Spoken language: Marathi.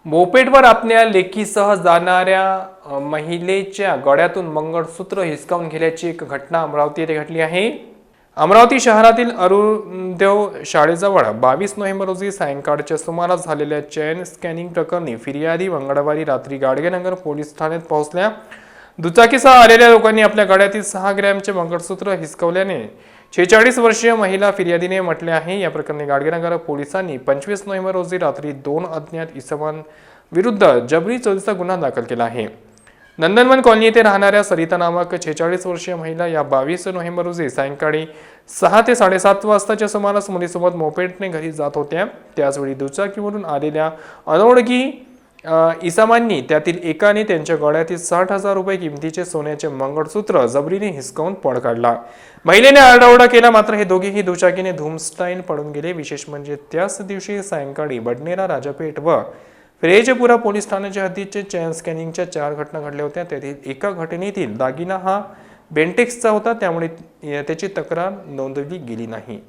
मोपेडवर आपल्या लेकीसह जाणाऱ्या महिलेच्या गळ्यातून मंगळसूत्र हिसकावून गेल्याची एक घटना अमरावती येथे घडली आहे। अमरावती शहरातील अरुणदेव शाळेजवळ 22 नोव्हेंबर रोजी सायंकाळच्या सुमारास झालेल्या चेन स्कॅनिंग प्रकरणी फिर्यादी मंगळवारी रात्री गाडगेनगर पोलीस ठाण्यात पोहोचल्या। दुचाकीसह आलेल्या लोकांनी आपल्या गळ्यातील 6 ग्रॅमचे मंगळसूत्र हिसकावल्याने 46 वर्षीय महिला फिर्यादीने म्हटले आहे। या प्रकरणी गाडगेनगर पोलिसांनी 25 नोव्हेंबर रोजी रात्री 2 अज्ञात इसमांविरुद्ध जबरी चोरीचा गुन्हा दाखल केला आहे। नंदनवन कॉलनी येथे राहणाऱ्या सरिता नामक 46 वर्षीय महिला या 22 नोव्हेंबर रोजी सायंकाळी 6 ते 7:30 वाजताच्या सुमारास मुलीसोबत मोपेडने घरी जात होत्या। त्याचवेळी दुचाकीवरून आलेल्या अनोळखी इसमांनी त्यातील एकाने त्यांच्या गळ्यातील 60,000 रुपये किमतीचे सोन्याचे मंगळसूत्र जबरीने हिसकावून पळ काढला। महिलेने आरडाओरडा केला, मात्र हे दोघेही दुचाकीने धूमस्टाईल पळून गेले। विशेष म्हणजे त्याच दिवशी सायंकाळी बडनेरा, राजापेठ व फिरोजपुरा पोलीस ठाण्याच्या हद्दीचे चेन स्कॅनिंगच्या 4 घटना घडल्या होत्या। त्यातील एका घटनेतील दागिना हा बेंटेक्सचा होता, त्यामुळे त्याची तक्रार नोंदवली गेली नाही।